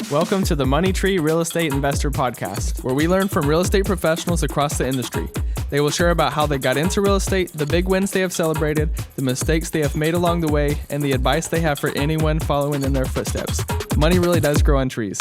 Welcome to the Money Tree Real Estate Investor Podcast, where we learn from real estate professionals across the industry. They will share about how they got into real estate, the big wins they have celebrated, the mistakes they have made along the way, and the advice they have for anyone following in their footsteps. Money really does grow on trees.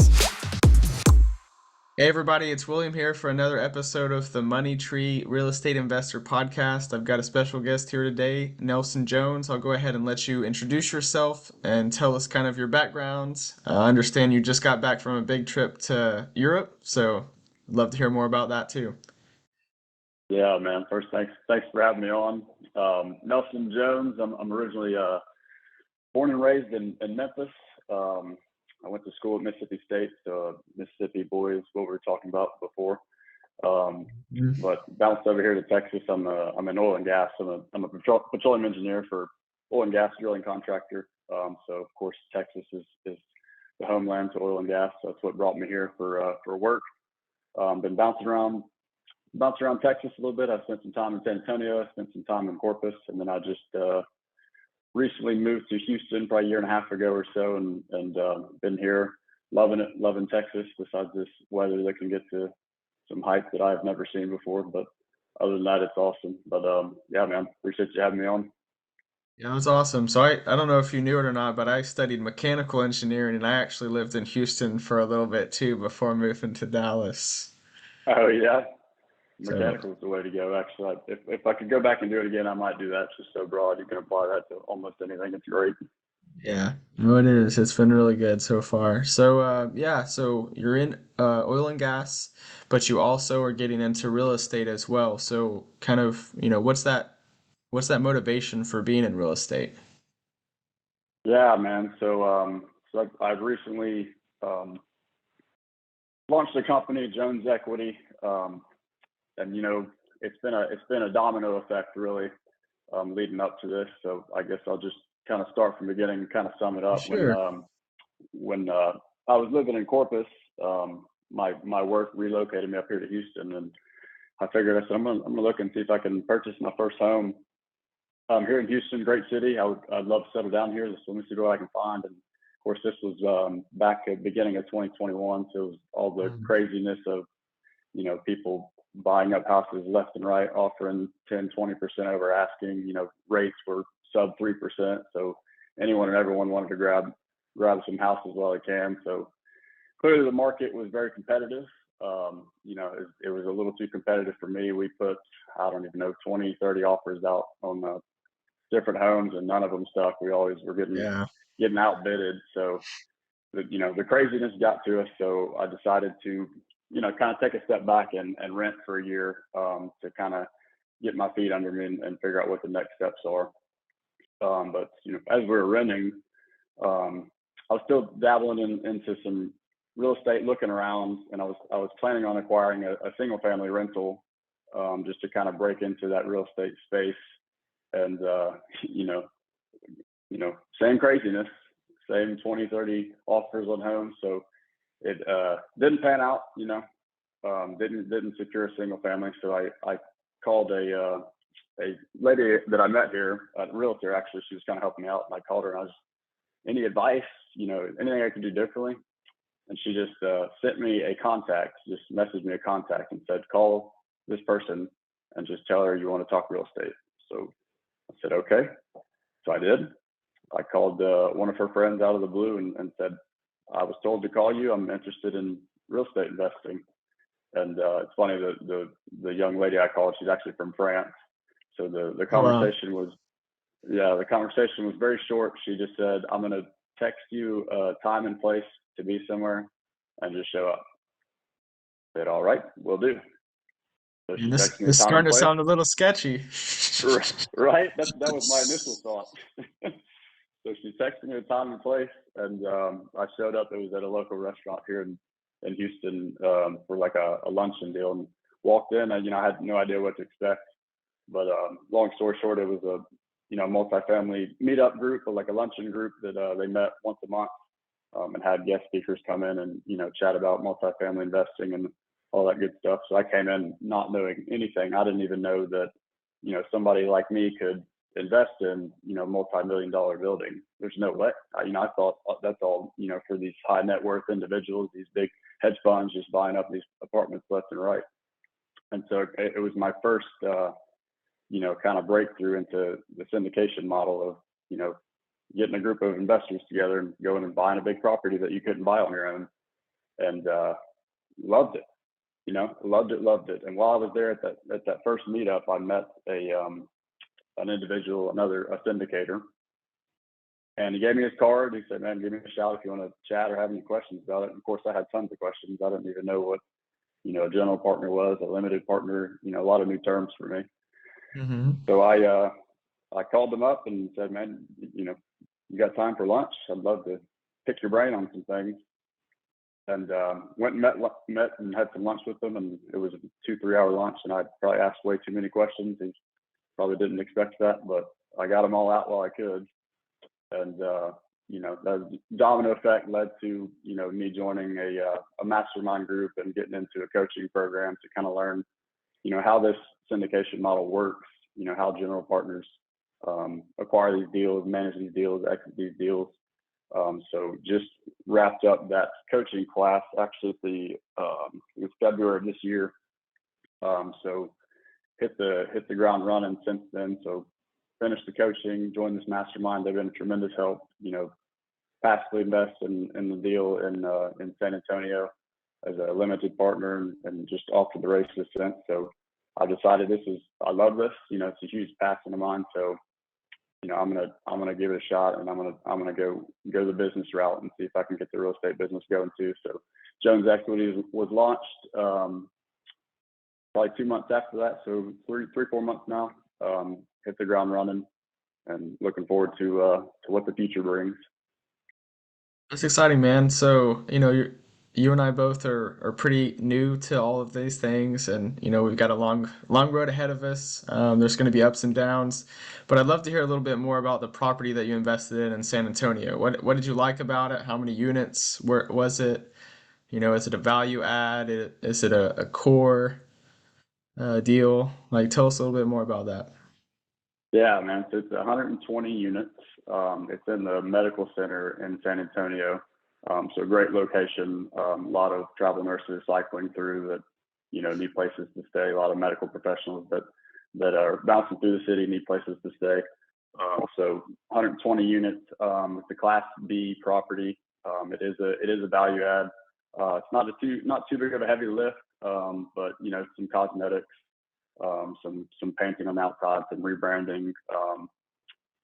Hey everybody, it's William here for another episode of the Money Tree Real Estate Investor Podcast. I've got a special guest here today, Nelson Jones. I'll go ahead and let you introduce yourself and tell us kind of your background. I understand you just got back from a big trip to Europe, so I'd love to hear more about that too. Yeah, man. First, thanks for having me on. Nelson Jones. I'm originally born and raised in Memphis. I went to school at Mississippi State, so Mississippi boys, what we were talking about before. But bounced over here to Texas. I'm in oil and gas. I'm a petroleum engineer for oil and gas drilling contractor. So of course Texas is the homeland to oil and gas. So that's what brought me here for work. Been bouncing around Texas a little bit. I spent some time in San Antonio. I spent some time in Corpus, and then I just recently moved to Houston probably a year and a half ago or so, and been here, loving it, loving Texas. Besides this weather that can get to some heights that I've never seen before, but other than that, it's awesome. But yeah, man, appreciate you having me on. Yeah, it was awesome. So I don't know if you knew it or not, but I studied mechanical engineering and I actually lived in Houston for a little bit too before moving to Dallas. Oh yeah, So mechanical is the way to go. Actually, if I could go back and do it again, I might do that. It's just so broad. You can apply that to almost anything. It's great. yeah, no, it is. It's been really good so far. So yeah, so you're in oil and gas, but you also are getting into real estate as well. So kind of, what's that motivation for being in real estate? Yeah, man. So I've recently launched a company, Jones Equity, and it's been a domino effect really, leading up to this. So I guess I'll just kind of start from the beginning and kind of sum it up. Sure. When I was living in Corpus, my work relocated me up here to Houston, and I figured I'm gonna look and see if I can purchase my first home here in Houston, great city. I'd love to settle down here. So let me see what I can find. And of course, this was back at the beginning of 2021. So it was all the craziness of, people buying up houses left and right, offering 10, 20% over asking. Rates were sub 3%. So anyone and everyone wanted to grab some houses while they can. So clearly the market was very competitive. It was a little too competitive for me. We put, I don't even know, 20, 30 offers out on different homes, and none of them stuck. We always were getting Yeah. outbidded. So the craziness got to us. So I decided to kind of take a step back and rent for a year, to kind of get my feet under me and figure out what the next steps are. But as we were renting, I was still dabbling into some real estate, looking around, and I was planning on acquiring a single family rental, just to kind of break into that real estate space. And same craziness, same 20, 30 offers on homes. So it didn't pan out. Didn't secure a single family. So I called a lady that I met here, a realtor actually. She was kind of helping me out, and I called her and I was, any advice, anything I could do differently? And she just sent me a contact, just messaged me a contact and said, call this person and just tell her you want to talk real estate. So I said, okay. So I did. I called one of her friends out of the blue and said, I was told to call you. I'm interested in real estate investing. And it's funny, the young lady I called, she's actually from France. So the Oh, wow. conversation was, the conversation was very short. She just said, I'm going to text you a time and place to be somewhere and just show up. I said, all right, will do. So And she this texted me a is time and starting to place. sound a little sketchy. Right. That was my initial thought. So she texted me a time and place, and I showed up. It was at a local restaurant here in Houston, for like a luncheon deal, and walked in. And I had no idea what to expect. But long story short, it was a multifamily meetup group, or like a luncheon group that they met once a month, and had guest speakers come in and chat about multifamily investing and all that good stuff. So I came in not knowing anything. I didn't even know that somebody like me could invest in, multi-million dollar building. There's no way. I thought that's all, for these high net worth individuals, these big hedge funds just buying up these apartments left and right. And so it was my first, kind of breakthrough into the syndication model of, getting a group of investors together and going and buying a big property that you couldn't buy on your own. And loved it. Loved it. And while I was there at that first meetup, I met an individual, a syndicator, and he gave me his card. He said, "Man, give me a shout if you want to chat or have any questions about it." And of course, I had tons of questions. I didn't even know what a general partner was, a limited partner. A lot of new terms for me. Mm-hmm. So I called them up and said, "Man, you got time for lunch? I'd love to pick your brain on some things." And went and met and had some lunch with them, and it was a 2-3 hour lunch, and I probably asked way too many questions. He probably didn't expect that, but I got them all out while I could. And the domino effect led to me joining a mastermind group and getting into a coaching program to kind of learn how this syndication model works, how general partners acquire these deals, manage these deals, exit these deals. So just wrapped up that coaching class actually at it was February of this year. So hit the ground running since then. So finished the coaching, joined this mastermind. They've been a tremendous help. Passively invest in the deal in San Antonio as a limited partner and just off to the races since. So I decided I love this. It's a huge passion of mine. So I'm gonna give it a shot, and I'm gonna go the business route and see if I can get the real estate business going too. So Jones Equity was launched probably 2 months after that. So 4 months now. Hit the ground running, and looking forward to what the future brings. That's exciting, man. So, you and I both are pretty new to all of these things, and we've got a long road ahead of us. There's going to be ups and downs, but I'd love to hear a little bit more about the property that you invested in San Antonio. What did you like about it? How many units was it? Is it a value add? Is it a core deal? Like, tell us a little bit more about that. Yeah, man. So it's 120 units. It's in the medical center in San Antonio. So great location. A lot of travel nurses cycling through that, need places to stay. A lot of medical professionals that are bouncing through the city need places to stay. So 120 units. It's a Class B property. It is a value add. It's not too big of a heavy lift, but some cosmetics, some painting on the outside, some rebranding.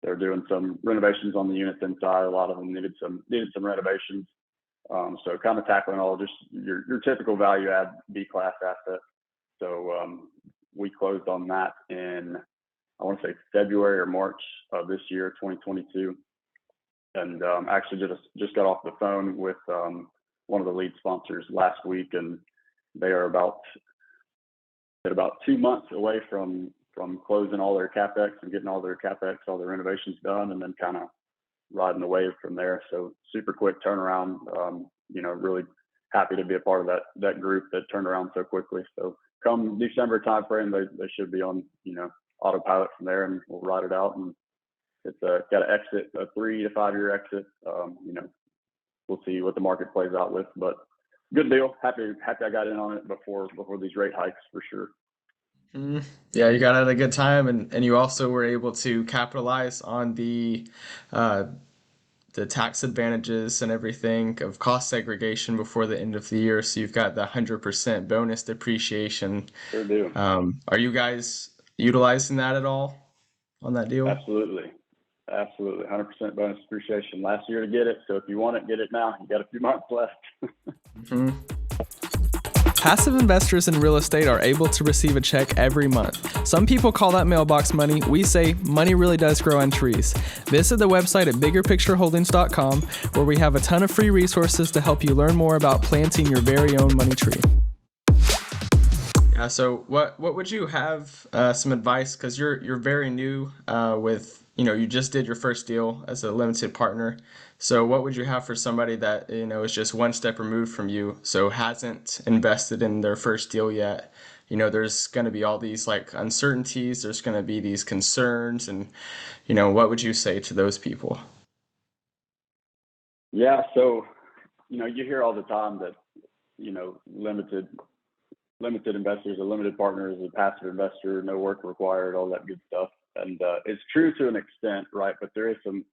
They're doing some renovations on the units inside. A lot of them needed some renovations. So kind of tackling all just your typical value add B class asset. So we closed on that in, I want to say, February or March of this year, 2022. And actually just got off the phone with one of the lead sponsors last week, and they are about 2 months away from closing all their capex and getting all their renovations done, and then kind of riding the wave from there. So super quick turnaround. Really happy to be a part of that group that turned around so quickly. So come December timeframe, they should be on autopilot from there, and we'll ride it out. And it's got to exit a 3 to 5 year exit. We'll see what the market plays out with, but good deal. Happy I got in on it before these rate hikes for sure. Mm, yeah, you got at a good time, and you also were able to capitalize on uh, the tax advantages and everything of cost segregation before the end of the year. So you've got the 100% bonus depreciation. Sure do. Are you guys utilizing that at all on that deal? Absolutely. 100% bonus depreciation last year to get it. So if you want it, get it now. You got a few months left. Hmm. Passive investors in real estate are able to receive a check every month. Some people call that mailbox money. We say money really does grow on trees. Visit the website at biggerpictureholdings.com, where we have a ton of free resources to help you learn more about planting your very own money tree. Yeah. So what would you have some advice? Because you're very new with you just did your first deal as a limited partner. So what would you have for somebody that is just one step removed from you, so hasn't invested in their first deal yet? there's going to be all these like uncertainties, there's going to be these concerns, and what would you say to those people? Yeah. So, you hear all the time that, limited investors, a limited partner is a passive investor, no work required, all that good stuff. And it's true to an extent, right? But there is some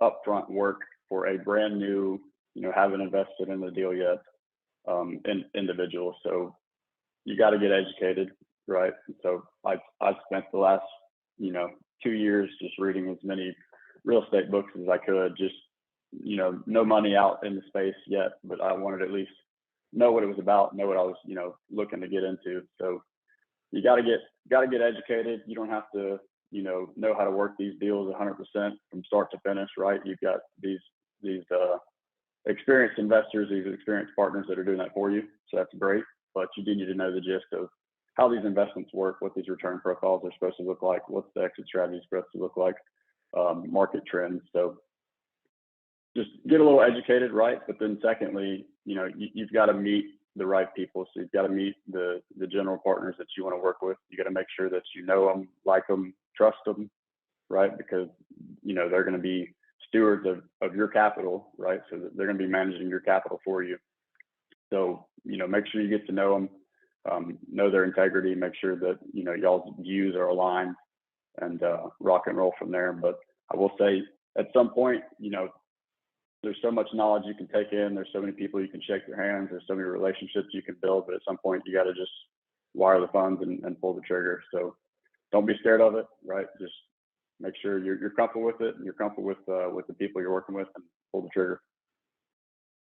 upfront work for a brand new, haven't invested in the deal yet, individual. So you got to get educated, right? So I've spent the last, 2 years just reading as many real estate books as I could. Just, no money out in the space yet, but I wanted to at least know what it was about, know what I was, looking to get into. So you got to get educated. You don't have to, know how to work these deals 100% from start to finish, right? You've got these experienced investors, these experienced partners that are doing that for you. So that's great. But you do need to know the gist of how these investments work, what these return profiles are supposed to look like, what's the exit strategy supposed to look like, market trends. So just get a little educated, right? But then secondly, you've got to meet the right people. So you've got to meet the general partners that you want to work with. You got to make sure that you know them, like them, trust them, right? Because they're going to be stewards of your capital, right? So they're going to be managing your capital for you. So make sure you get to know them, know their integrity, make sure that y'all's views are aligned, and rock and roll from there. But I will say, at some point, there's so much knowledge you can take in. There's so many people you can shake their hands. There's so many relationships you can build. But at some point, you got to just wire the funds and pull the trigger. So don't be scared of it, right? Just make sure you're comfortable with it and you're comfortable with the people you're working with, and pull the trigger.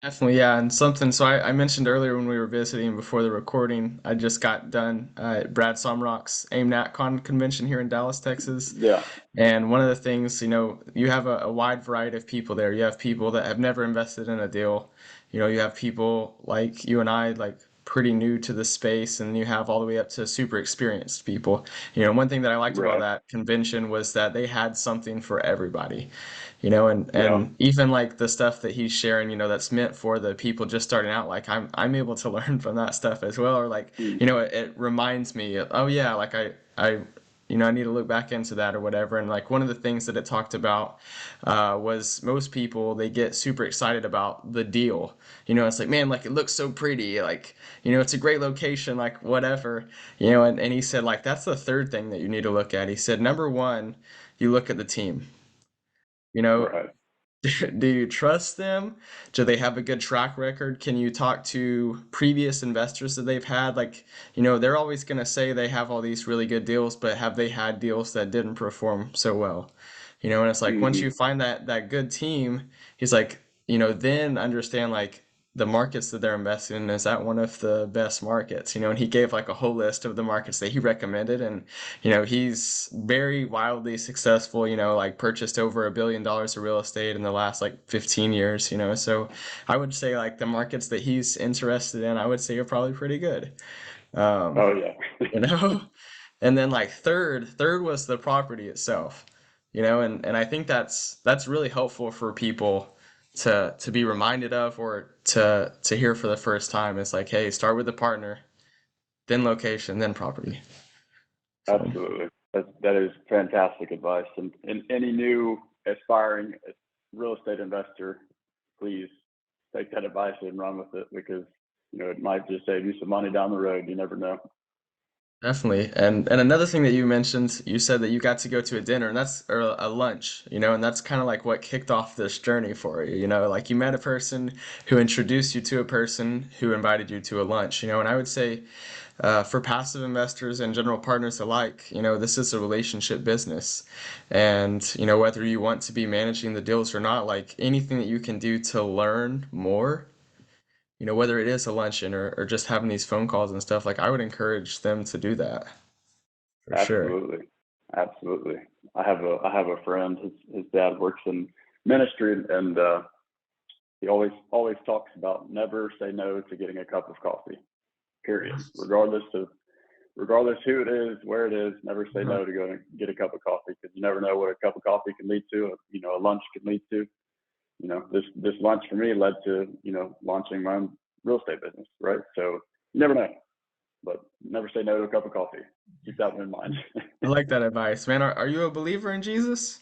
Definitely, yeah, and something. So I mentioned earlier when we were visiting before the recording, I just got done at Brad Somrock's AIM-NatCon convention here in Dallas, Texas. Yeah. And one of the things, you have a wide variety of people there. You have people that have never invested in a deal. You have people like you and I, like pretty new to the space, and you have all the way up to super experienced people. One thing that I liked about Right. that convention was that they had something for everybody. And Yeah. even like the stuff that he's sharing, that's meant for the people just starting out, like I'm able to learn from that stuff as well. Or like, Mm. it reminds me, oh yeah, like I need to look back into that or whatever. And like one of the things that it talked about was most people, they get super excited about the deal. It's like, man, like it looks so pretty, like it's a great location, like whatever. And he said like that's the third thing that you need to look at. He said number one, you look at the team. You know, Right. do you trust them? Do they have a good track record? Can you talk to previous investors that they've had? Like, they're always going to say they have all these really good deals, but have they had deals that didn't perform so well? And it's like once Hmm. you find that good team, he's like, then understand like the markets that they're investing in, is that one of the best markets? And he gave like a whole list of the markets that he recommended, and he's very wildly successful, like purchased over $1 billion of real estate in the last like 15 years, so I would say like the markets that he's interested in, I would say are probably pretty good. um Oh yeah. you know and then like third was the property itself, and I think that's really helpful for people to be reminded of, or to hear for the first time. It's like, hey, start with the partner, then location, then property. So Absolutely. That is fantastic advice. And any new aspiring real estate investor, please take that advice and run with it, because it might just save you some money down the road. You never know. definitely. And another thing that you mentioned, you said that you got to go to a dinner, and that's or a lunch, and that's kind of like what kicked off this journey for you, like you met a person who introduced you to a person who invited you to a lunch, and I would say for passive investors and general partners alike, this is a relationship business. And, whether you want to be managing the deals or not, like anything that you can do to learn more, whether it is a luncheon or just having these phone calls and stuff, like I would encourage them to do that for sure. Absolutely. Absolutely. I have a friend. His dad works in ministry, and he always talks about never say no to getting a cup of coffee. Period. Regardless who it is, where it is, never say Uh-huh. no to go and get a cup of coffee, because you never know what a cup of coffee can lead to. A lunch can lead to. This lunch for me led to launching my own real estate business, right? So you never know, but never say no to a cup of coffee. Keep that one in mind. I like that advice, man. Are you a believer in Jesus?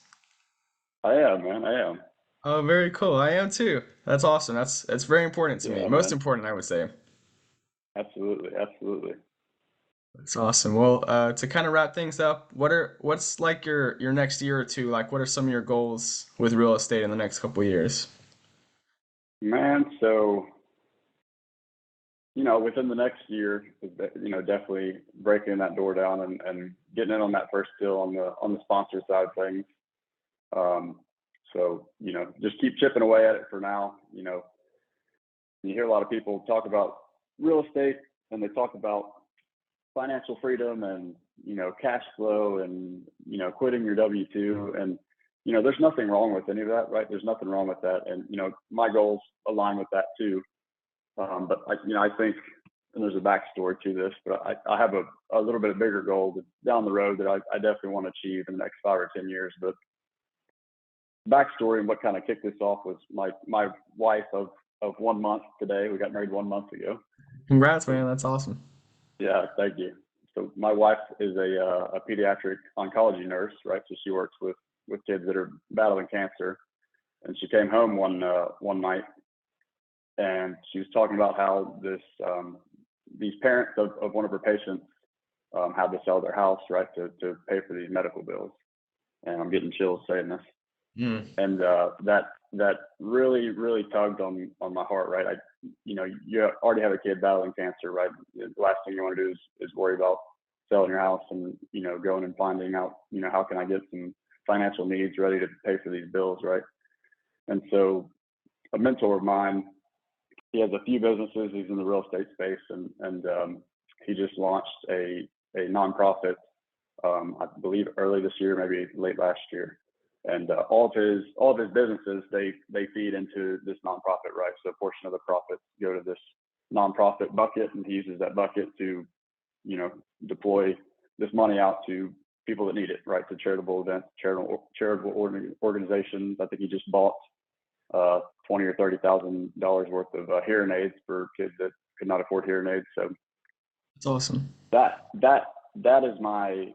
I am, man. I am. Oh, very cool. I am too. That's awesome. That's very important to me. Yeah, Most man. important, I would say. Absolutely. Absolutely. That's awesome. Well, to kind of wrap things up, what's like your next year or two? Like, what are some of your goals with real estate in the next couple of years? Man, so, within the next year, definitely breaking that door down and getting in on that first deal on the sponsor side of things. Just keep chipping away at it for now. You hear a lot of people talk about real estate and they talk about financial freedom and, cash flow and, quitting your W-2. And, there's nothing wrong with any of that, right? There's nothing wrong with that. And, my goals align with that too. But I think, and there's a backstory to this, but I have a little bit bigger goal down the road that I definitely want to achieve in the next 5 or 10 years. But backstory and what kind of kicked this off was my wife of 1 month today. We got married 1 month ago. Congrats, man. That's awesome. Yeah, thank you. So my wife is a pediatric oncology nurse, right? So she works with kids that are battling cancer. And she came home one night, and she was talking about how these parents of one of her patients had to sell their house, right, to pay for these medical bills. And I'm getting chills saying this. Mm. And that really, really tugged on my heart, right? You already have a kid battling cancer, right? The last thing you want to do is worry about selling your house and, going and finding out, how can I get some financial needs ready to pay for these bills, right? And so a mentor of mine, he has a few businesses. He's in the real estate space, and he just launched a nonprofit, I believe early this year, maybe late last year. And all of his businesses, they feed into this nonprofit, right? So a portion of the profits go to this nonprofit bucket, and he uses that bucket to, deploy this money out to people that need it, right? To charitable events, charitable organizations. I think he just bought $20,000 or $30,000 worth of hearing aids for kids that could not afford hearing aids. So That's awesome. that is my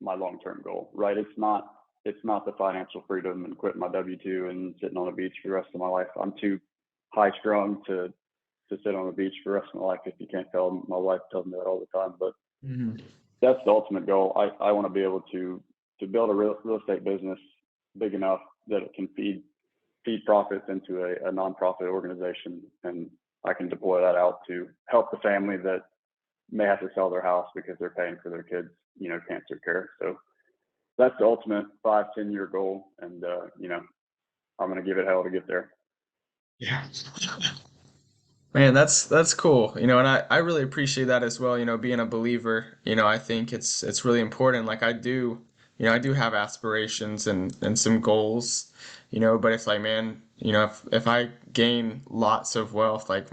long-term goal, right? It's not the financial freedom and quitting my W-2 and sitting on a beach for the rest of my life. I'm too high strung to sit on the beach for the rest of my life. If you can't tell, my wife tells me that all the time, but that's the ultimate goal. I want to be able to build a real estate business big enough that it can feed profits into a nonprofit organization, and I can deploy that out to help the family that may have to sell their house because they're paying for their kids, cancer care. So that's the ultimate 5-10 year goal, and I'm gonna give it hell to get there. Yeah. Man, that's cool. And I really appreciate that as well, being a believer. I think it's really important. Like I do have aspirations and some goals, but it's like, man, if I gain lots of wealth, like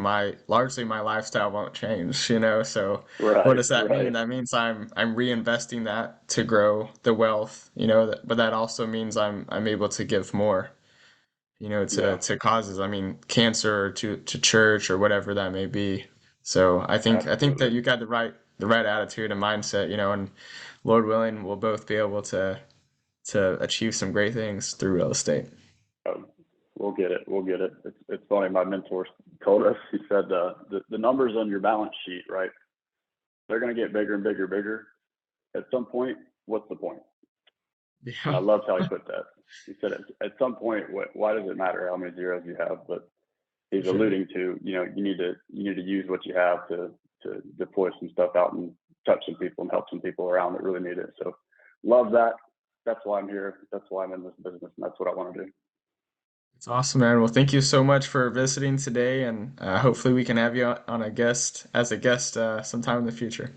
largely my lifestyle won't change, so what Right, does that mean? right. That means I'm reinvesting that to grow the wealth, but that also means I'm able to give more, Yeah, to causes. I mean, cancer or to church or whatever that may be. So I think that absolutely. you got the right attitude and mindset, and Lord willing, we'll both be able to achieve some great things through real estate. We'll get it. We'll get it. It's funny. My mentor told us. He said the numbers on your balance sheet, right? They're going to get bigger and bigger and bigger. At some point, what's the point? And Yeah, I loved how he put that. He said, at some point, why does it matter how many zeros you have? But for he's sure. alluding to, you need to use what you have to deploy some stuff out and touch some people and help some people around that really need it. So love that. That's why I'm here. That's why I'm in this business, and that's what I want to do. It's awesome, man. Well, thank you so much for visiting today, and hopefully we can have you on as a guest sometime in the future.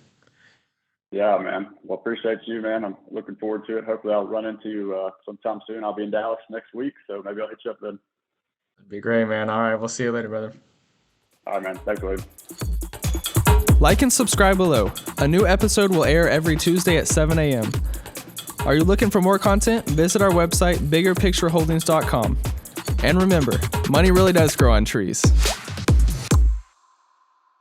Yeah, man. Well, appreciate you, man. I'm looking forward to it. Hopefully I'll run into you sometime soon. I'll be in Dallas next week, so maybe I'll hit you up then. That'd be great, man. All right, we'll see you later, brother. All right, man. Thanks, Wade. Like and subscribe below. A new episode will air every Tuesday at 7 a.m. Are you looking for more content? Visit our website, biggerpictureholdings.com. And remember, money really does grow on trees.